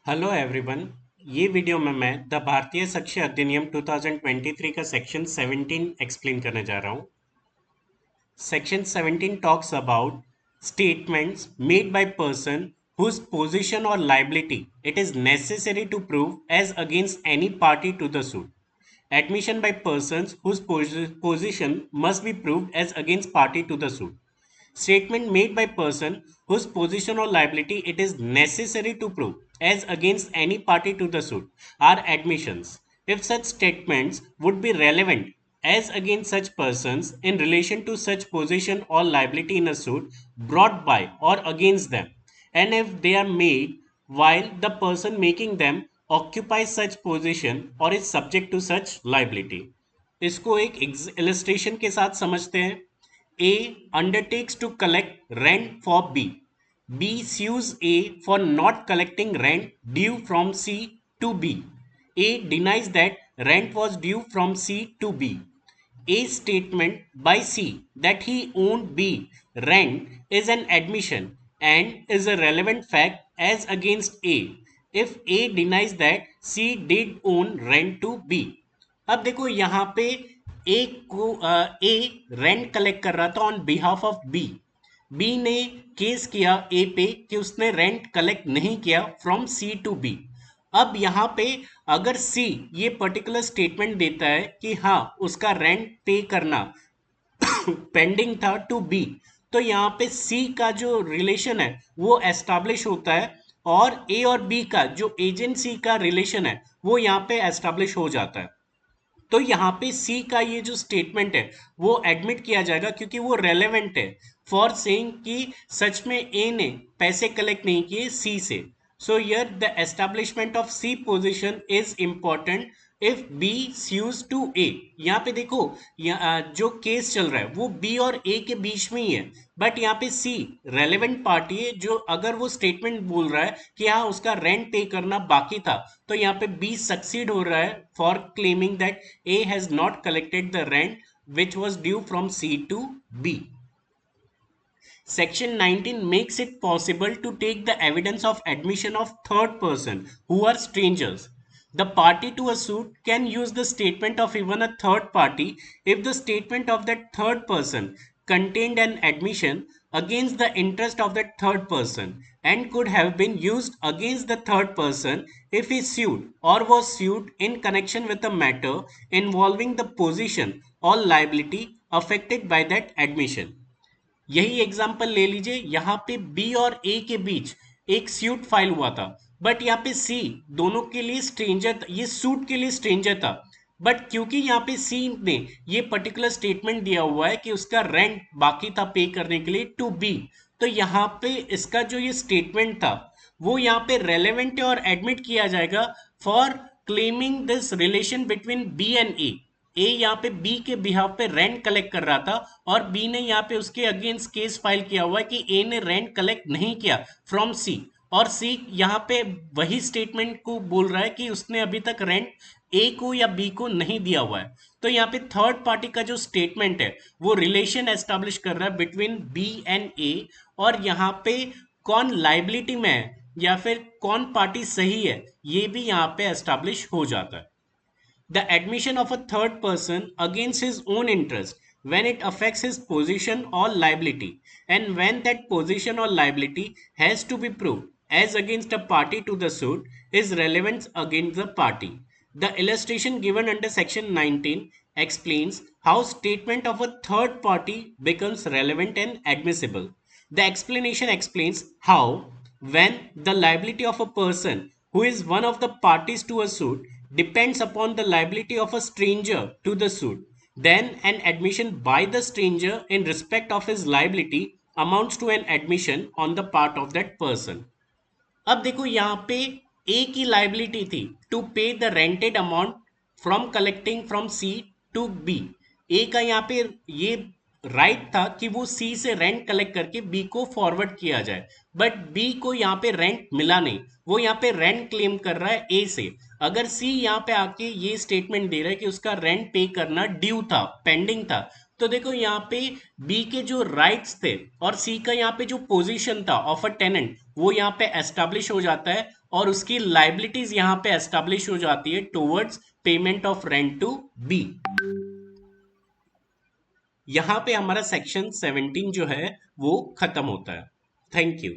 Hello everyone. ये video में मैं द भारतीय साक्ष्य अधिनियम 2023 का सेक्शन 17 एक्सप्लेन करने जा रहा हूँ। Section 17 talks about statements made by person whose position or liability it is necessary to prove as against any party to the suit. Admission by persons whose position must be proved as against party to the suit. Statement made by person whose position or liability it is necessary to prove as against any party to the suit are admissions if such statements would be relevant as against such persons in relation to such position or liability in a suit brought by or against them, and if they are made while the person making them occupies such position or is subject to such liability. इसको एक illustration के साथ समझते हैं। A undertakes to collect rent for B. B sues A for not collecting rent due from C to B. A denies that rent was due from C to B. A's statement by C that he owed B rent is an admission and is a relevant fact as against A if A denies that C did own rent to B. अब देखो यहाँ पे ए को ए rent collect कर रहा था on behalf of B. B ने case किया ए पे कि उसने रेंट कलेक्ट नहीं किया फ्रॉम सी टू बी। अब यहाँ पे अगर सी ये पर्टिकुलर स्टेटमेंट देता है कि हाँ उसका रेंट पे करना पेंडिंग था टू बी, तो यहाँ पे सी का जो रिलेशन है वो एस्टैब्लिश होता है और ए और बी का जो एजेंसी का रिलेशन है वो यहाँ पे एस्टैब्लिश हो जाता है। तो यहाँ पे सी का ये जो स्टेटमेंट है वो एडमिट किया जाएगा क्योंकि वो रेलेवेंट है फॉर सेइंग कि सच में ए ने पैसे कलेक्ट नहीं किए सी से। So here the establishment of C position is important if B sues to A. यहाँ पे देखो जो केस चल रहा है वो बी और ए के बीच में ही है, बट यहाँ पे सी रेलेवेंट पार्टी है जो अगर वो स्टेटमेंट बोल रहा है कि हाँ उसका रेंट पे करना बाकी था, तो यहाँ पे बी सक्सीड हो रहा है for claiming that A has not collected the rent which was due from C to B. Section 19 makes it possible to take the evidence of admission of third person who are strangers. The party to a suit can use the statement of even a third party if the statement of that third person contained an admission against the interest of that third person and could have been used against the third person if he sued or was sued in connection with a matter involving the position or liability affected by that admission. यही example ले लीजिए, यहाँ पे B और ए के बीच एक suit file हुआ था, बट यहाँ पे सी दोनों के लिए स्ट्रेंजर, ये सूट के लिए स्ट्रेंजर था, बट क्योंकि यहाँ पे सी ने ये पर्टिकुलर स्टेटमेंट दिया हुआ है कि उसका रेंट बाकी था पे करने के लिए टू बी, तो यहाँ पे इसका जो ये स्टेटमेंट था वो यहाँ पे रेलेवेंट है और एडमिट किया जाएगा for claiming this relation between B and A यहाँ पे बी के बिहाफ पे रेंट कलेक्ट कर रहा था और बी ने यहाँ पे उसके अगेंस्ट केस फाइल किया हुआ है कि ए ने रेंट कलेक्ट नहीं किया फ्रॉम सी, और सी यहाँ पे वही स्टेटमेंट को बोल रहा है कि उसने अभी तक रेंट ए को या बी को नहीं दिया हुआ है। तो यहाँ पे थर्ड पार्टी का जो स्टेटमेंट है वो रिलेशन एस्टेब्लिश कर रहा है बिटवीन बी एंड ए, और यहाँ पे कौन लाइबिलिटी में है या फिर कौन पार्टी सही है ये भी यहाँ पे एस्टेब्लिश हो जाता है। The admission of a third person against his own interest when it affects his position or liability, and when that position or liability has to be proved as against a party to the suit, is relevant against the party. The illustration given under section 19 explains how statement of a third party becomes relevant and admissible. The explanation explains how, when the liability of a person who is one of the parties to a suit depends upon the liability of a stranger to the suit, then an admission by the stranger in respect of his liability amounts to an admission on the part of that person. अब देखो यहाँ पे ए की liability थी to pay the rented amount from collecting from C to B. A का यहाँ पे ये राइट था कि वो सी से रेंट कलेक्ट करके बी को फॉरवर्ड किया जाए, बट बी को यहाँ पे रेंट मिला नहीं, वो यहाँ पे रेंट क्लेम कर रहा है ए से। अगर सी यहाँ पे आके ये स्टेटमेंट दे रहा है कि उसका रेंट पे करना ड्यू था, पेंडिंग था, तो देखो यहाँ पे बी के जो राइट्स थे और सी का यहाँ पे जो पोजीशन था ऑफ अ टेनेंट वो यहाँ पे एस्टेब्लिश हो जाता है, और उसकी लाइबिलिटीज यहां पे एस्टेब्लिश हो जाती है towards payment of rent to B. यहां पे हमारा सेक्शन 17 जो है वो खत्म होता है। Thank you.